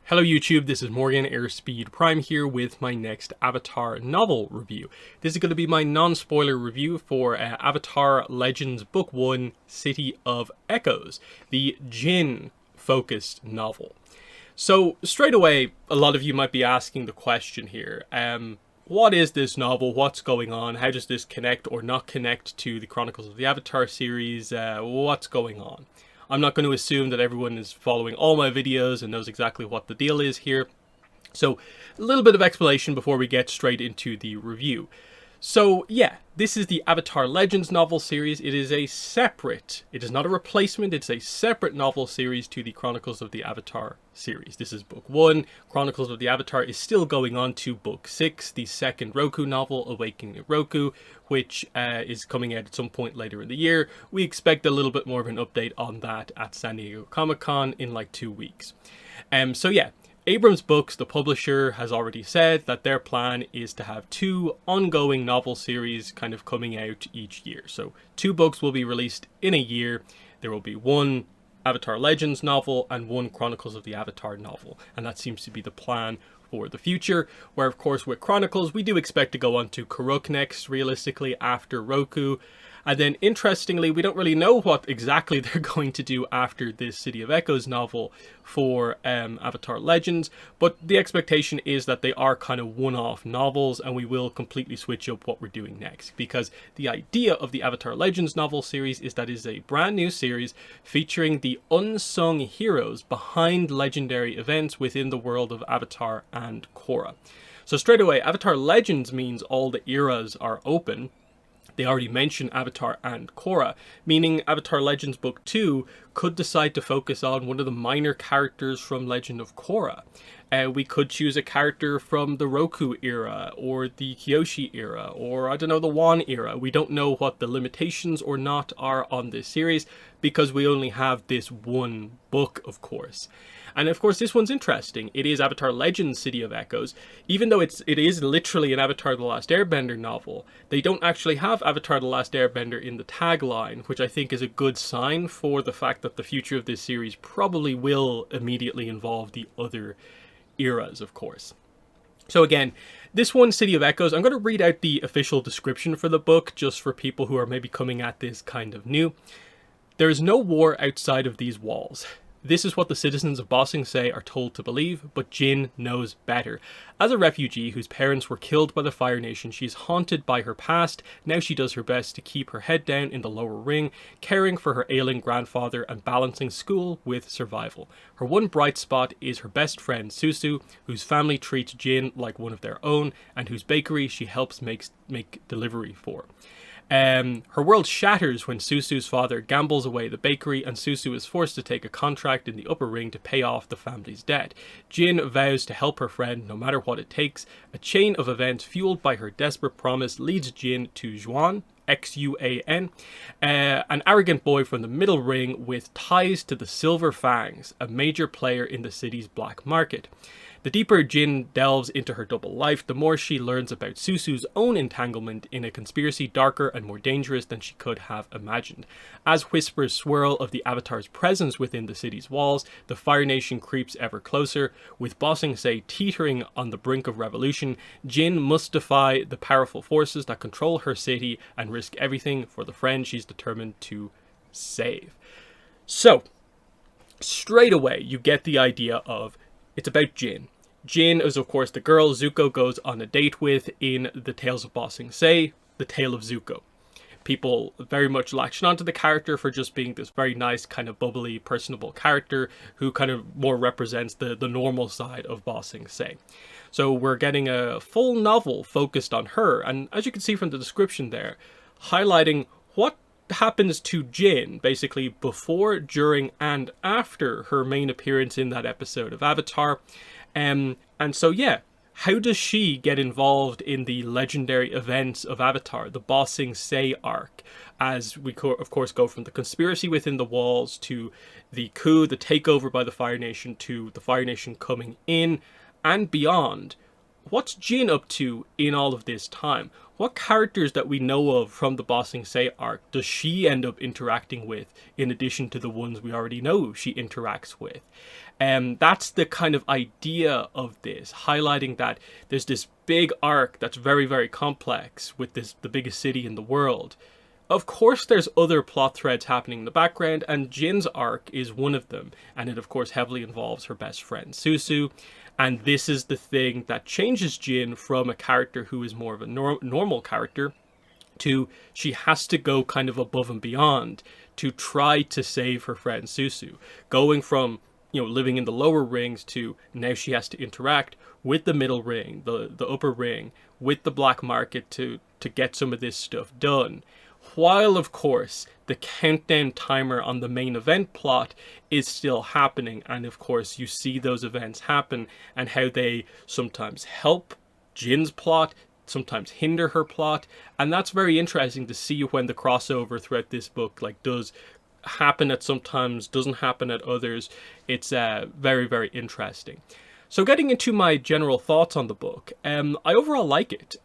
Hello YouTube, this is Morgan Airspeed Prime here with my next Avatar novel review. This is going to be my non-spoiler review for Avatar Legends Book 1, City of Echoes, the Jin-focused novel. So straight away, a lot of you might be asking the question here, what is this novel? What's going on? How does this connect or not connect to the Chronicles of the Avatar series? What's going on? I'm not going to assume that everyone is following all my videos and knows exactly what the deal is here. So a little bit of explanation before we get straight into the review. So yeah, this is the Avatar Legends novel series. It is not a replacement, it's a separate novel series to the Chronicles of the Avatar series. This is book 1. Chronicles of the Avatar is still going on to book 6, the second Roku novel, Awakening of Roku, which is coming out at some point later in the year. We expect a little bit more of an update on that at San Diego Comic-Con in like 2 weeks. So yeah, Abrams Books, the publisher, has already said that their plan is to have 2 ongoing novel series kind of coming out each year. So 2 books will be released in a year. There will be 1 Avatar Legends novel and 1 Chronicles of the Avatar novel. And that seems to be the plan for the future, where of course with Chronicles we do expect to go on to Karuk next, realistically, after Roku. And then interestingly, we don't really know what exactly they're going to do after this City of Echoes novel for Avatar Legends, but the expectation is that they are kind of one-off novels and we will completely switch up what we're doing next, because the idea of the Avatar Legends novel series is that it is a brand new series featuring the unsung heroes behind legendary events within the world of Avatar and Korra. So straight away, Avatar Legends means all the eras are open. They already mentioned Avatar and Korra, meaning Avatar Legends Book 2 could decide to focus on one of the minor characters from Legend of Korra. We could choose a character from the Roku era, or the Kyoshi era, or I don't know, the Wan era. We don't know what the limitations or not are on this series, because we only have this one book, of course. And of course, this one's interesting. It is Avatar Legends City of Echoes. Even though it is literally an Avatar The Last Airbender novel, they don't actually have Avatar The Last Airbender in the tagline, which I think is a good sign for the fact that the future of this series probably will immediately involve the other eras, of course. So again, this one, City of Echoes, I'm going to read out the official description for the book, just for people who are maybe coming at this kind of new. There is no war outside of these walls. This is what the citizens of Ba Sing Se are told to believe, but Jin knows better. As a refugee whose parents were killed by the Fire Nation, she is haunted by her past. Now she does her best to keep her head down in the lower ring, caring for her ailing grandfather and balancing school with survival. Her one bright spot is her best friend Susu, whose family treats Jin like one of their own, and whose bakery she helps make delivery for. Her world shatters when Susu's father gambles away the bakery and Susu is forced to take a contract in the upper ring to pay off the family's debt. Jin vows to help her friend no matter what it takes. A chain of events fueled by her desperate promise leads Jin to Xuan, Xuan, an arrogant boy from the middle ring with ties to the Silver Fangs, a major player in the city's black market. The deeper Jin delves into her double life, the more she learns about Susu's own entanglement in a conspiracy darker and more dangerous than she could have imagined. As whispers swirl of the Avatar's presence within the city's walls, the Fire Nation creeps ever closer. With Ba Sing Se teetering on the brink of revolution, Jin must defy the powerful forces that control her city and risk everything for the friend she's determined to save. So, straight away, you get the idea of it's about Jin. Jin is, of course, the girl Zuko goes on a date with in the Tales of Ba Sing Se, the Tale of Zuko. People very much latched onto the character for just being this very nice, kind of bubbly, personable character who kind of more represents the normal side of Ba Sing Se. So we're getting a full novel focused on her, and as you can see from the description there, highlighting what happens to Jin, basically before, during, and after her main appearance in that episode of Avatar. And so yeah, how does she get involved in the legendary events of Avatar, the Ba Sing Se arc, as we of course go from the conspiracy within the walls to the coup, the takeover by the Fire Nation, to the Fire Nation coming in and beyond? what's Jin up to in all of this time? What characters that we know of from the Bossing Say arc does she end up interacting with, in addition to the ones we already know she interacts with? And that's the kind of idea of this, highlighting that there's this big arc that's very, very complex with the biggest city in the world. Of course, there's other plot threads happening in the background, and Jin's arc is one of them, and it of course heavily involves her best friend Susu, and this is the thing that changes Jin from a character who is more of a normal character to she has to go kind of above and beyond to try to save her friend Susu, going from living in the lower rings to now she has to interact with the middle ring, the upper ring, with the black market to get some of this stuff done. While, of course, the countdown timer on the main event plot is still happening. And, of course, you see those events happen and how they sometimes help Jin's plot, sometimes hinder her plot. And that's very interesting to see when the crossover throughout this book does happen at sometimes, doesn't happen at others. It's very, very interesting. So getting into my general thoughts on the book, I overall like it.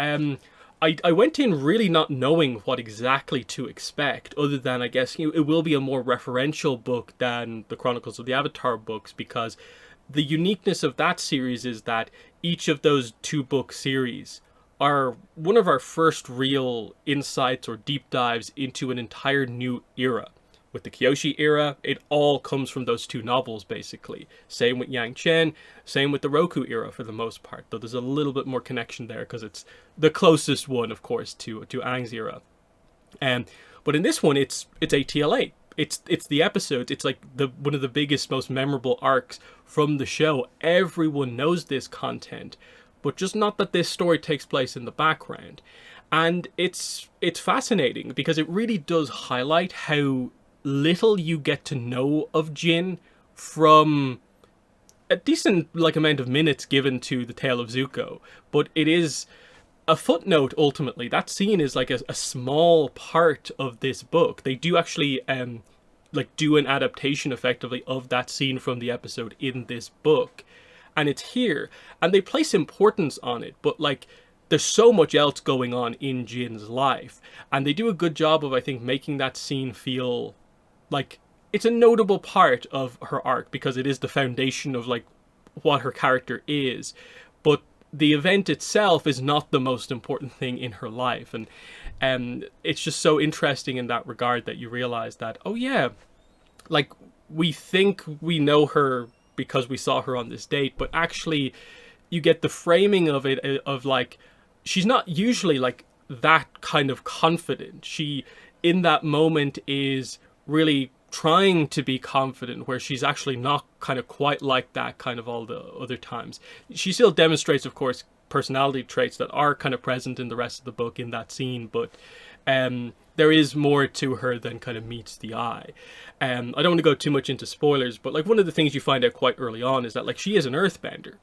I went in really not knowing what exactly to expect, other than, I guess, it will be a more referential book than the Chronicles of the Avatar books, because the uniqueness of that series is that each of those 2-book series are one of our first real insights or deep dives into an entire new era. With the Kyoshi era, it all comes from those 2 novels, basically. Same with Yang Chen, same with the Roku era for the most part, though there's a little bit more connection there because it's the closest one, of course, to Aang's era. But in this one, it's ATLA. It's the episodes. It's like one of the biggest, most memorable arcs from the show. Everyone knows this content, but just not that this story takes place in the background. And it's fascinating because it really does highlight how little you get to know of Jin from a decent amount of minutes given to the tale of Zuko, but it is a footnote ultimately. That scene is a small part of this book. They do actually do an adaptation effectively of that scene from the episode in this book, and it's here, and they place importance on it, but there's so much else going on in Jin's life, and they do a good job of, I think, making that scene feel it's a notable part of her arc because it is the foundation of what her character is, but the event itself is not the most important thing in her life. And it's just so interesting in that regard that you realize that, oh yeah, we think we know her because we saw her on this date, but actually you get the framing of it of she's not usually that kind of confident. She in that moment is really trying to be confident, where she's actually not kind of quite like that kind of all the other times. She still demonstrates, of course, personality traits that are kind of present in the rest of the book in that scene, but there is more to her than kind of meets the eye. I don't want to go too much into spoilers, but one of the things you find out quite early on is that she is an earthbender.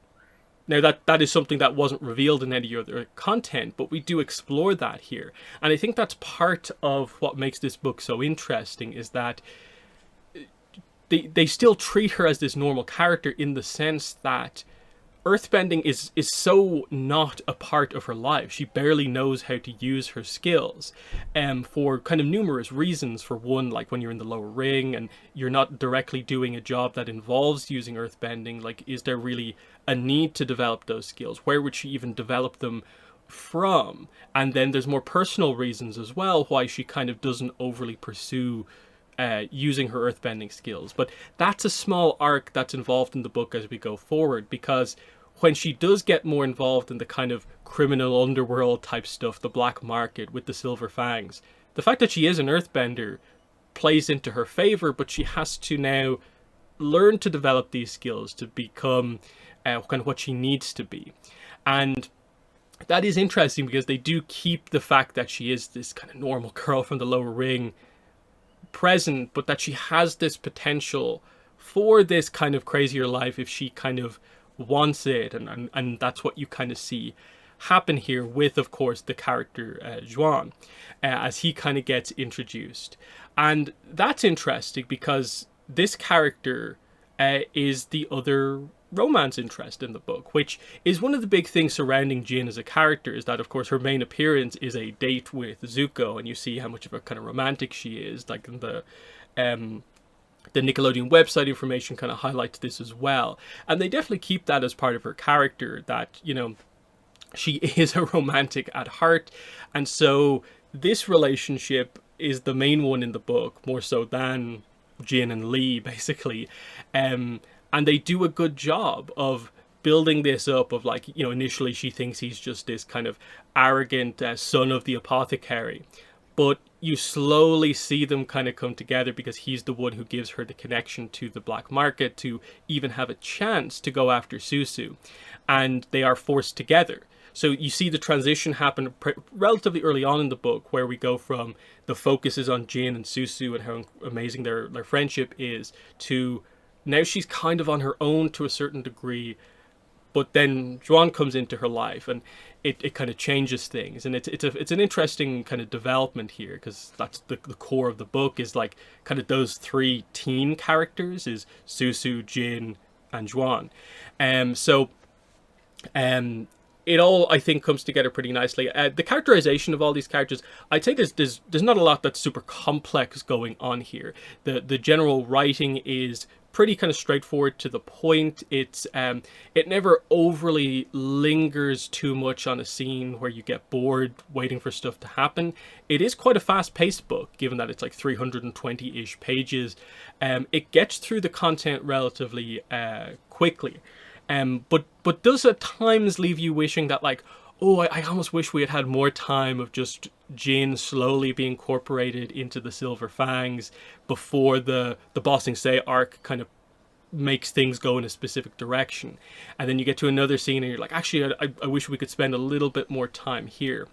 Now, that is something that wasn't revealed in any other content, but we do explore that here. And I think that's part of what makes this book so interesting, is that they still treat her as this normal character in the sense that earthbending is so not a part of her life. She barely knows how to use her skills, for kind of numerous reasons. For one, when you're in the lower ring and you're not directly doing a job that involves using earthbending, is there really a need to develop those skills? Where would she even develop them from? And then there's more personal reasons as well why she kind of doesn't overly pursue using her earthbending skills. But that's a small arc that's involved in the book as we go forward, because when she does get more involved in the kind of criminal underworld type stuff, the black market with the silver fangs, the fact that she is an earthbender plays into her favor, but she has to now learn to develop these skills to become kind of what she needs to be. And that is interesting because they do keep the fact that she is this kind of normal girl from the lower ring present, but that she has this potential for this kind of crazier life if she kind of wants it, and that's what you kind of see happen here with, of course, the character Zhuan, as he kind of gets introduced. And that's interesting because this character is the other romance interest in the book, which is one of the big things surrounding Jin as a character, is that of course her main appearance is a date with Zuko, and you see how much of a kind of romantic she is. Like um the Nickelodeon website information kind of highlights this as well, and they definitely keep that as part of her character, that she is a romantic at heart. And so this relationship is the main one in the book, more so than Jin and Lee, basically. And they do a good job of building this up of, like, initially she thinks he's just this kind of arrogant son of the apothecary. But you slowly see them kind of come together, because he's the one who gives her the connection to the black market to even have a chance to go after Susu. And they are forced together. So you see the transition happen relatively early on in the book, where we go from the focus is on Jin and Susu and how amazing their friendship is, to now she's kind of on her own to a certain degree, but then Juan comes into her life, and it kind of changes things. And it's an interesting kind of development here, because that's the core of the book, is like kind of those three teen characters, is Susu, Jin, and Juan. It all, I think, comes together pretty nicely. The characterization of all these characters, I'd say there's not a lot that's super complex going on here. The general writing is pretty kind of straightforward to the point. It never overly lingers too much on a scene where you get bored waiting for stuff to happen. It is quite a fast-paced book, given that it's like 320-ish pages. It gets through the content relatively quickly. But does at times leave you wishing that, like, oh, I almost wish we had had more time of just Jin slowly being incorporated into the Silver Fangs before the Ba Sing Se arc kind of makes things go in a specific direction. And then you get to another scene and you're like, actually, I wish we could spend a little bit more time here.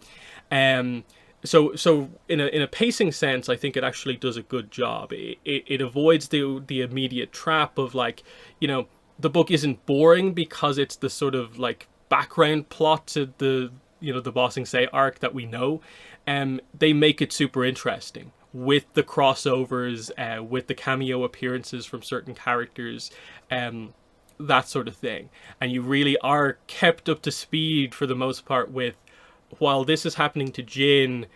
So in a pacing sense, I think it actually does a good job. It avoids the immediate trap of, like, the book isn't boring because it's the sort of like background plot to the Ba Sing Se arc that we know. They make it super interesting with the crossovers, with the cameo appearances from certain characters, that sort of thing. And you really are kept up to speed for the most part with, while this is happening to Jin,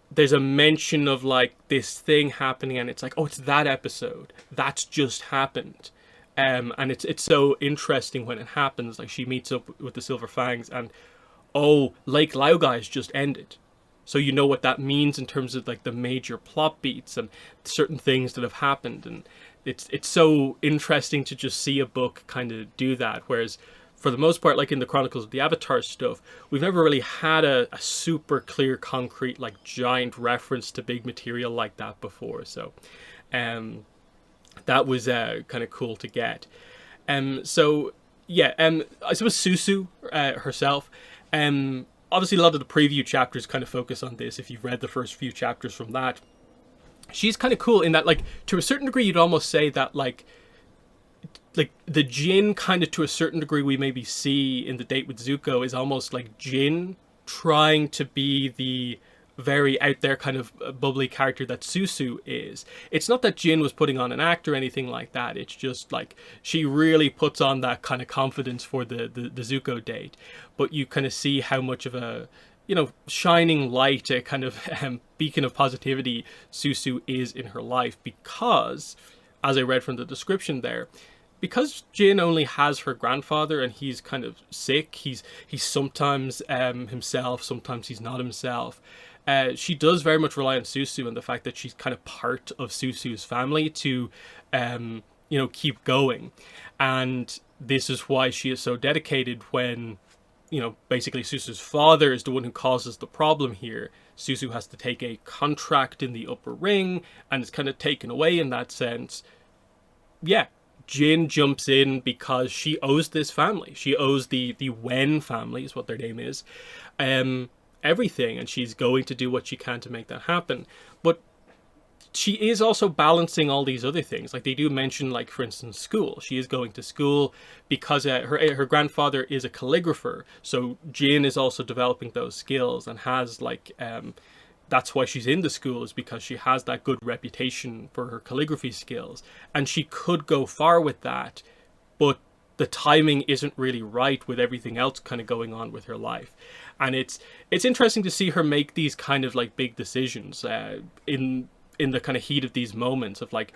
there's a mention of like this thing happening, and it's like, oh, it's that episode. That's just happened. And it's so interesting when it happens. Like, she meets up with the Silver Fangs, and oh, Lake Laogai just ended. So you know what that means in terms of like the major plot beats and certain things that have happened. And it's so interesting to just see a book kind of do that. Whereas for the most part, like in the Chronicles of the Avatar stuff, we've never really had a super clear, concrete, like giant reference to big material like that before. So, that was kind of cool to get. I suppose Susu herself, obviously a lot of the preview chapters kind of focus on this. If you've read the first few chapters from that, she's kind of cool in that, like, to a certain degree, you'd almost say that like the Jin kind of, to a certain degree, we maybe see in the date with Zuko, is almost like Jin trying to be the very out there kind of bubbly character that Susu is. It's not that Jin was putting on an act or anything like that. It's just like she really puts on that kind of confidence for the Zuko date. But you kind of see how much of a shining light, a kind of beacon of positivity Susu is in her life, because, as I read from the description there, because Jin only has her grandfather and he's kind of sick, he's sometimes himself, sometimes he's not himself. She does very much rely on Susu and the fact that she's kind of part of Susu's family to, keep going. And this is why she is so dedicated when, basically Susu's father is the one who causes the problem here. Susu has to take a contract in the upper ring, and it's kind of taken away in that sense. Yeah, Jin jumps in because she owes this family. She owes the Wen family, is what their name is, everything, and she's going to do what she can to make that happen. But she is also balancing all these other things. Like, they do mention, like, for instance, school. She is going to school because her grandfather is a calligrapher, so Jin is also developing those skills and has, like, that's why she's in the school, is because she has that good reputation for her calligraphy skills. And she could go far with that, but the timing isn't really right with everything else kind of going on with her life. And it's interesting to see her make these kind of like big decisions in the kind of heat of these moments of like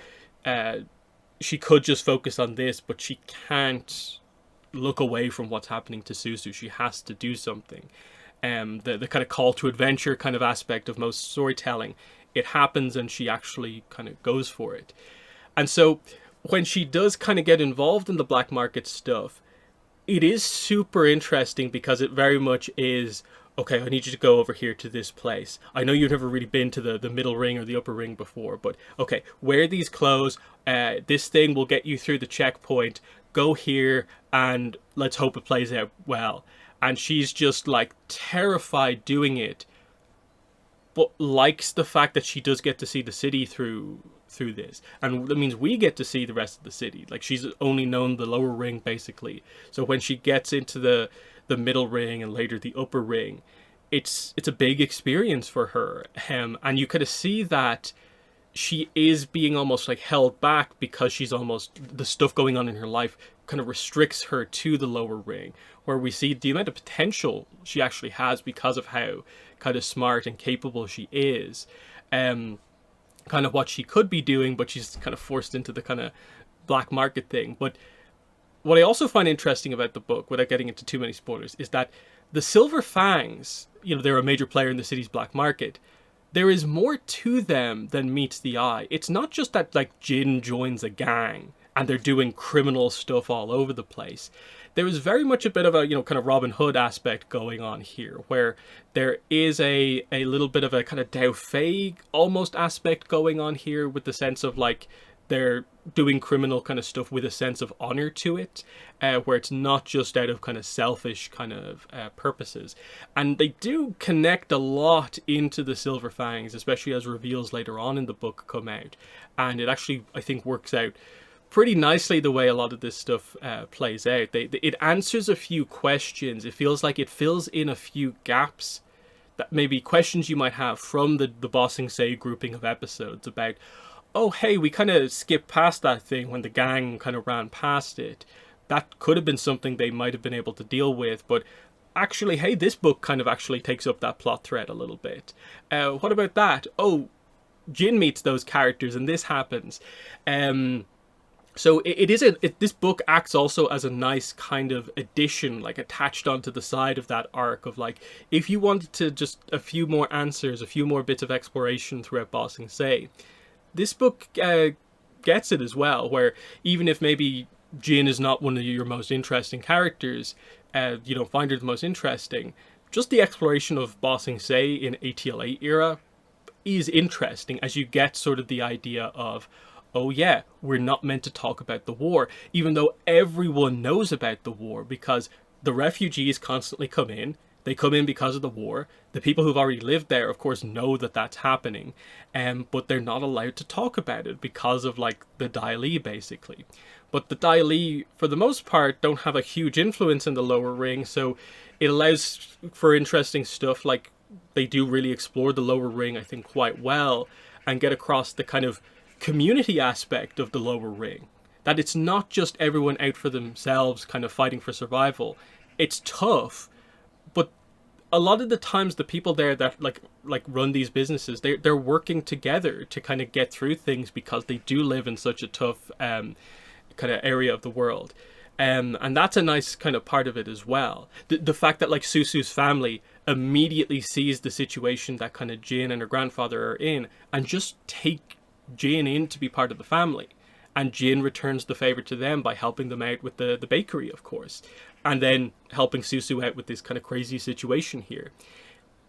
she could just focus on this, but she can't look away from what's happening to Susu. She has to do something. The kind of call to adventure kind of aspect of most storytelling, it happens and she actually kind of goes for it. And so when she does kind of get involved in the black market stuff, it is super interesting because it very much is, okay, I need you to go over here to this place. I know you've never really been to the middle ring or the upper ring before, but okay, wear these clothes. This thing will get you through the checkpoint. Go here and let's hope it plays out well. And she's just like terrified doing it, but likes the fact that she does get to see the city through this, and that means we get to see the rest of the city. Like, she's only known the lower ring basically, so when she gets into the middle ring and later the upper ring, it's a big experience for her, and you kind of see that she is being almost like held back because she's almost, the stuff going on in her life kind of restricts her to the lower ring, where we see the amount of potential she actually has because of how kind of smart and capable she is, kind of what she could be doing, but she's kind of forced into the kind of black market thing. But what I also find interesting about the book, without getting into too many spoilers, is that the Silver Fangs, you know, they're a major player in the city's black market. There is more to them than meets the eye. It's not just that like Jin joins a gang and they're doing criminal stuff all over the place. There is very much a bit of a, you know, kind of Robin Hood aspect going on here, where there is a little bit of a kind of Dao Fei almost aspect going on here, with the sense of like they're doing criminal kind of stuff with a sense of honor to it, where it's not just out of kind of selfish kind of purposes. And they do connect a lot into the Silver Fangs, especially as reveals later on in the book come out. And it actually, I think, works out pretty nicely the way a lot of this stuff plays out. It answers a few questions. It feels like it fills in a few gaps, that maybe questions you might have from the Bossing Say grouping of episodes about, oh, hey, we kind of skipped past that thing when the gang kind of ran past it. That could have been something they might have been able to deal with, but actually, hey, this book kind of actually takes up that plot thread a little bit. What about that? Oh, Jin meets those characters and this happens. So this book acts also as a nice kind of addition, like attached onto the side of that arc of like, if you wanted to just a few more answers, a few more bits of exploration throughout Bossing Say, this book gets it as well, where even if maybe Jin is not one of your most interesting characters, you don't find her the most interesting, just the exploration of Bossing Say in ATL8 era is interesting, as you get sort of the idea of, oh yeah, we're not meant to talk about the war, even though everyone knows about the war, because the refugees constantly come in. They come in because of the war. The people who've already lived there, of course, know that that's happening, but they're not allowed to talk about it because of like the Dai Li, basically. But the Dai Li, for the most part, don't have a huge influence in the lower ring, so it allows for interesting stuff. Like, they do really explore the lower ring, I think, quite well, and get across the kind of community aspect of the lower ring. That it's not just everyone out for themselves, kind of fighting for survival. It's tough, but a lot of the times the people there that like run these businesses, they're working together to kind of get through things, because they do live in such a tough kind of area of the world. And that's a nice kind of part of it as well. The fact that like Susu's family immediately sees the situation that kind of Jin and her grandfather are in, and just take Jin in to be part of the family. And Jin returns the favor to them by helping them out with the bakery, of course, and then helping Susu out with this kind of crazy situation here.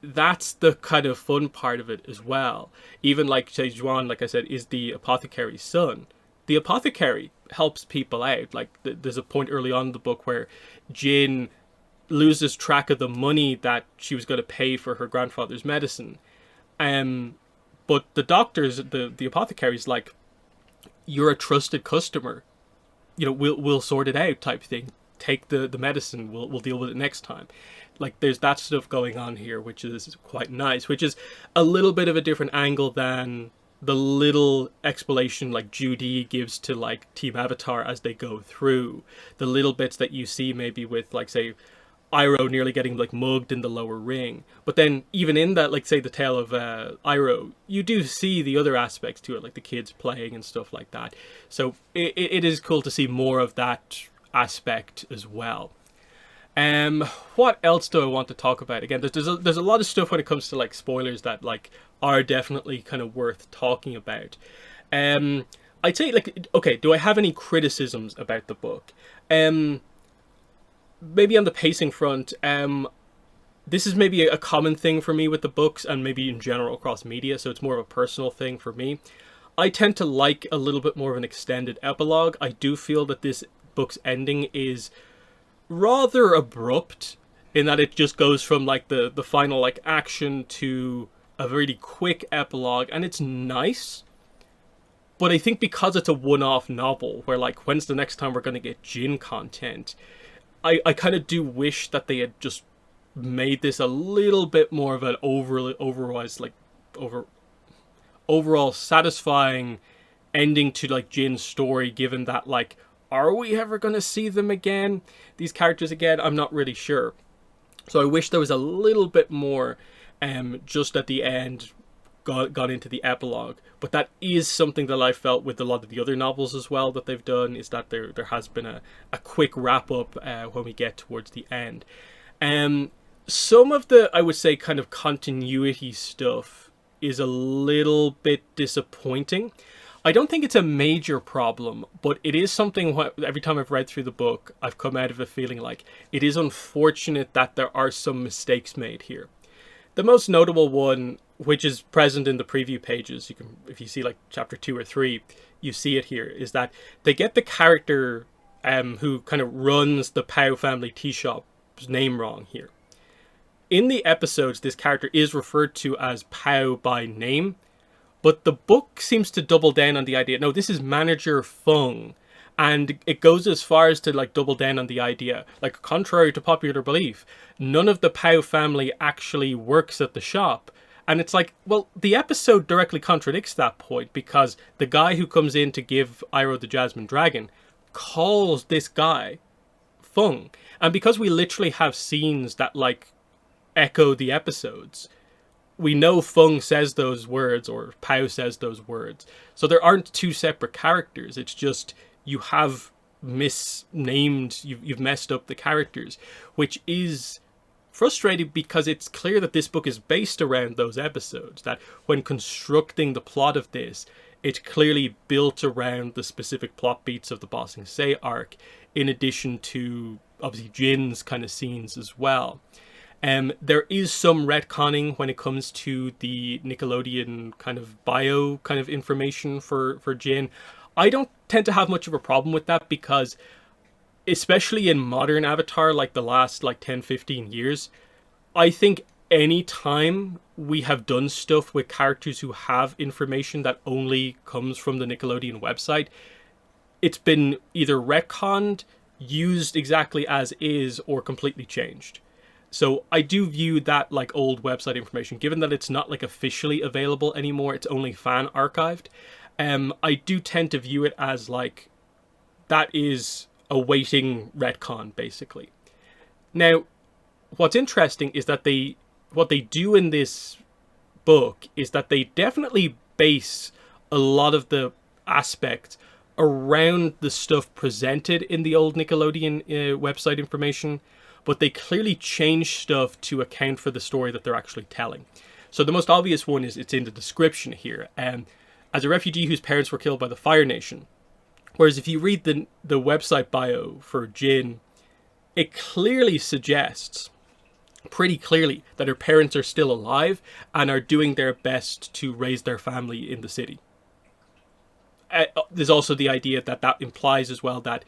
That's the kind of fun part of it as well. Even like Juan, like I said, is the apothecary's son. The apothecary helps people out. Like there's a point early on in the book where Jin loses track of the money that she was going to pay for her grandfather's medicine. But the doctors, the apothecary's like, you're a trusted customer. You know, we'll sort it out type thing. Take the medicine. We'll deal with it next time. Like, there's that stuff going on here, which is quite nice, which is a little bit of a different angle than the little explanation like Judy gives to like Team Avatar as they go through, the little bits that you see maybe with like say Iroh nearly getting like mugged in the lower ring. But then even in that, like say the tale of Iroh, you do see the other aspects to it, like the kids playing and stuff like that. So it is cool to see more of that aspect as well. What else do I want to talk about? Again, there's a lot of stuff when it comes to like spoilers that like are definitely kind of worth talking about. I'd say like, okay, do I have any criticisms about the book? Maybe on the pacing front, this is maybe a common thing for me with the books and maybe in general across media, so it's more of a personal thing for me. I tend to like a little bit more of an extended epilogue. I do feel that this book's ending is rather abrupt in that it just goes from like the final like action to a really quick epilogue, and it's nice. But I think because it's a one-off novel where like when's the next time we're going to get Jin content, I kind of do wish that they had just made this a little bit more of an overall satisfying ending to like Jin's story, given that like, are we ever going to see them again, these characters again? I'm not really sure. So I wish there was a little bit more just at the end gone into the epilogue. But that is something that I felt with a lot of the other novels as well that they've done, is that there has been a quick wrap up when we get towards the end. Some of the, I would say, kind of continuity stuff is a little bit disappointing. I don't think it's a major problem, but it is something every time I've read through the book, I've come out of it feeling like it is unfortunate that there are some mistakes made here. The most notable one, which is present in the preview pages, you can, if you see like chapter 2 or 3, you see it here, is that they get the character who kind of runs the Pow family tea shop's name wrong here. In the episodes, this character is referred to as Pow by name, but the book seems to double down on the idea, no, this is Manager Fung. And it goes as far as to like double down on the idea, like contrary to popular belief, none of the Pow family actually works at the shop. And it's like, well, the episode directly contradicts that point, because the guy who comes in to give Iroh the Jasmine Dragon calls this guy Fung. And because we literally have scenes that like echo the episodes, we know Fung says those words or Pow says those words. So there aren't two separate characters. It's just you have misnamed, you've messed up the characters, which is frustrating because it's clear that this book is based around those episodes, that when constructing the plot of this, it's clearly built around the specific plot beats of the Ba Sing Se arc, in addition to obviously Jin's kind of scenes as well. There is some retconning when it comes to the Nickelodeon kind of bio kind of information for Jin. I don't tend to have much of a problem with that because, especially in modern Avatar, like the last like 10-15 years, I think any time we have done stuff with characters who have information that only comes from the Nickelodeon website, it's been either retconned, used exactly as is, or completely changed. So I do view that like old website information, given that it's not like officially available anymore, it's only fan archived. I do tend to view it as like that is awaiting retcon, basically. Now, what's interesting is that what they do in this book is that they definitely base a lot of the aspects around the stuff presented in the old Nickelodeon website information, but they clearly change stuff to account for the story that they're actually telling. So the most obvious one is it's in the description here. As a refugee whose parents were killed by the Fire Nation. Whereas if you read the website bio for Jin, it clearly suggests, pretty clearly, that her parents are still alive and are doing their best to raise their family in the city. There's also the idea that implies as well that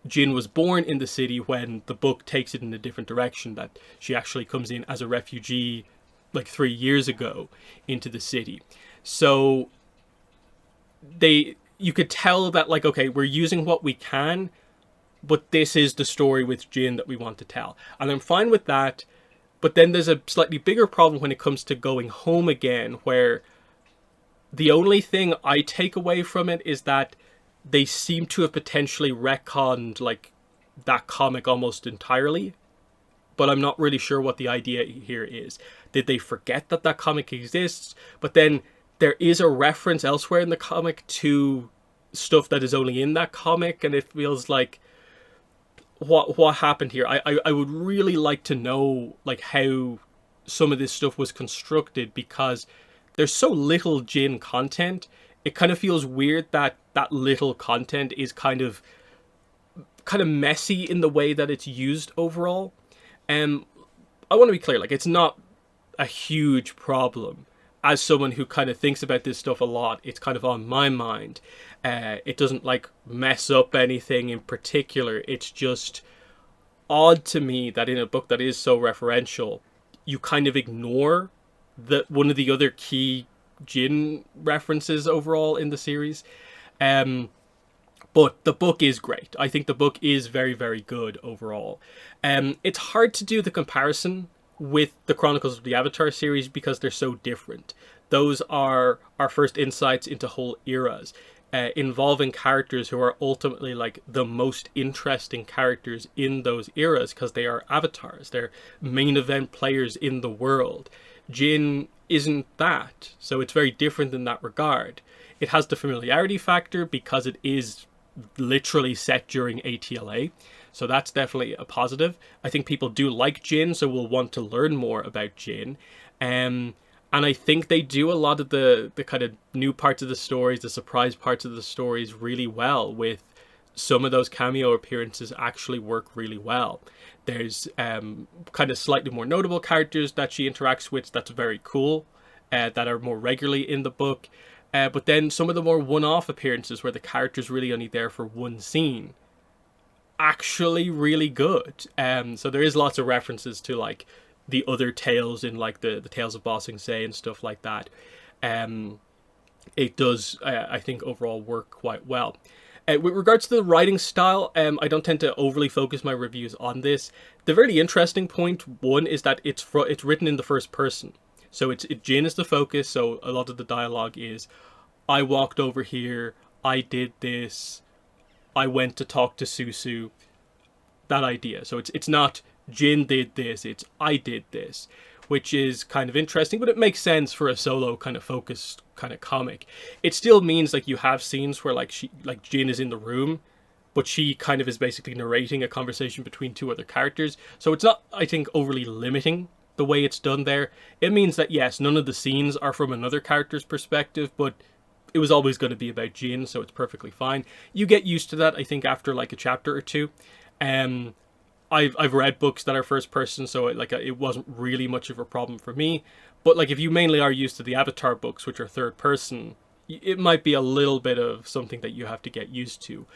Jin was born in the city when the book takes it in a different direction, that she actually comes in as a refugee like 3 years ago into the city. So you could tell that like, okay, we're using what we can, but this is the story with Jin that we want to tell. And I'm fine with that. But then there's a slightly bigger problem when it comes to going home again, where The only thing I take away from it is that they seem to have potentially retconned like that comic almost entirely, but I'm not really sure what the idea here is. Did they forget that that comic exists? But then there is a reference elsewhere in the comic to stuff that is only in that comic, and it feels like what happened here. I would really like to know like how some of this stuff was constructed, because there's so little Jin content. It kind of feels weird that that little content is kind of messy in the way that it's used overall. And I want to be clear, like it's not a huge problem. As someone who kind of thinks about this stuff a lot, it's kind of on my mind. It doesn't like mess up anything in particular. It's just odd to me that in a book that is so referential, you kind of ignore that one of the other key Jin references overall in the series. Um, but the book is great. I think the book is very, very good overall. It's hard to do the comparison with the Chronicles of the Avatar series because they're so different. Those are our first insights into whole eras, involving characters who are ultimately like the most interesting characters in those eras because they are avatars. They're main event players in the world. Jin isn't that, so it's very different in that regard. It has the familiarity factor because it is literally set during ATLA. So that's definitely a positive. I think people do like Jin, so will want to learn more about Jin. And I think they do a lot of the kind of new parts of the stories, the surprise parts of the stories really well, with some of those cameo appearances actually work really well. There's kind of slightly more notable characters that she interacts with that's very cool, that are more regularly in the book. But then some of the more one-off appearances where the character's really only there for one scene, actually really good. So there is lots of references to like the other tales in like the Tales of Ba Sing Se and stuff like that. It does, I think, overall work quite well. With regards to the writing style, I don't tend to overly focus my reviews on this. The really interesting point, one, is that it's written in the first person. So Jin is the focus, so a lot of the dialogue is, I walked over here, I did this, I went to talk to Susu, that idea. So it's not Jin did this, it's I did this, which is kind of interesting, but it makes sense for a solo kind of focused kind of comic. It still means like you have scenes where like Jin is in the room, but she kind of is basically narrating a conversation between two other characters. So it's not, I think, overly limiting the way it's done there. It means that yes, none of the scenes are from another character's perspective, but it was always going to be about Jin, so it's perfectly fine. You get used to that, I think, after like a chapter or two. I've read books that are first person, so it wasn't really much of a problem for me. But like if you mainly are used to the Avatar books, which are third person, it might be a little bit of something that you have to get used to.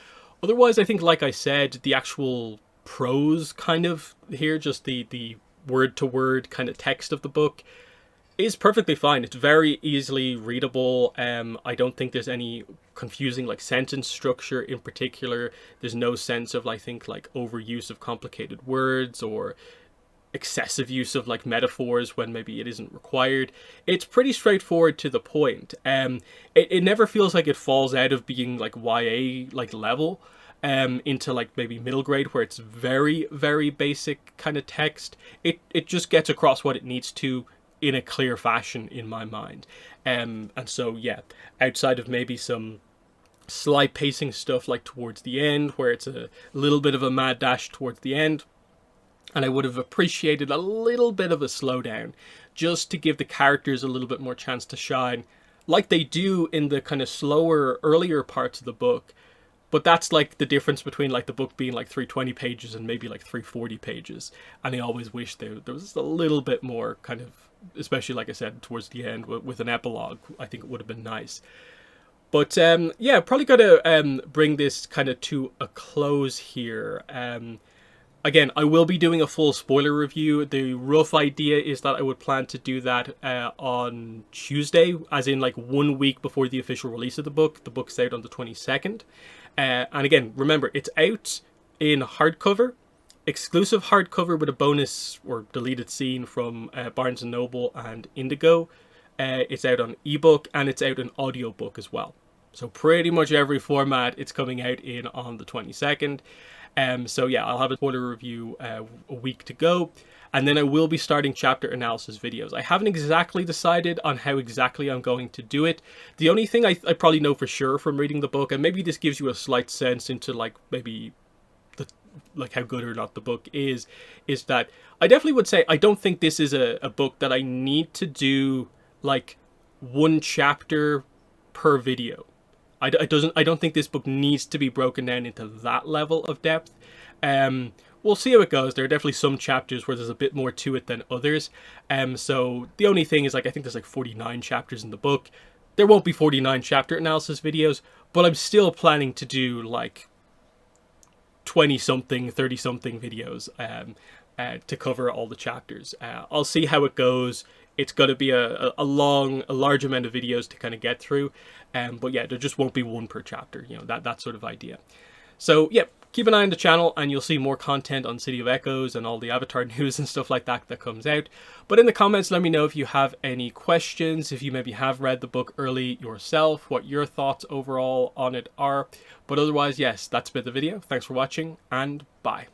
Otherwise, I think, like I said, the actual prose kind of here, just the word to word kind of text of the book, is perfectly fine. It's very easily readable. I don't think there's any confusing like sentence structure in particular. There's no sense of, I think, like overuse of complicated words or excessive use of like metaphors when maybe it isn't required. It's pretty straightforward to the point. It never feels like it falls out of being like YA like level into like maybe middle grade where it's very, very basic kind of text. It just gets across what it needs to in a clear fashion in my mind. And so, yeah, outside of maybe some slight pacing stuff like towards the end, where it's a little bit of a mad dash towards the end, and I would have appreciated a little bit of a slowdown just to give the characters a little bit more chance to shine, like they do in the kind of slower, earlier parts of the book. But that's like the difference between like the book being like 320 pages and maybe like 340 pages. And I always wish there was just a little bit more kind of, especially like I said, towards the end with an epilogue. I think it would have been nice. But yeah, probably got to bring this kind of to a close here. Again, I will be doing a full spoiler review. The rough idea is that I would plan to do that on Tuesday, as in like 1 week before the official release of the book. The book's out on the 22nd. And again, remember, it's out in hardcover, exclusive hardcover with a bonus or deleted scene from Barnes & Noble and Indigo. it's out on ebook, and it's out in audiobook as well. So pretty much every format it's coming out in on the 22nd. So yeah, I'll have a spoiler review a week to go, and then I will be starting chapter analysis videos. I haven't exactly decided on how exactly I'm going to do it. The only thing I probably know for sure from reading the book, and maybe this gives you a slight sense into like maybe like how good or not the book is that I definitely would say I don't think this is a book that I need to do like one chapter per video. I don't think this book needs to be broken down into that level of depth. We'll see how it goes. There are definitely some chapters where there's a bit more to it than others. So the only thing is, like, I think there's like 49 chapters in the book. There won't be 49 chapter analysis videos, but I'm still planning to do like 20 something, 30 something videos to cover all the chapters. I'll see how it goes. It's going to be a large amount of videos to kind of get through. But yeah, there just won't be one per chapter, you know, that sort of idea. So yeah, keep an eye on the channel and you'll see more content on City of Echoes and all the Avatar news and stuff like that comes out. But in the comments, let me know if you have any questions, if you maybe have read the book early yourself, what your thoughts overall on it are. But otherwise, yes, that's been the video. Thanks for watching, and bye.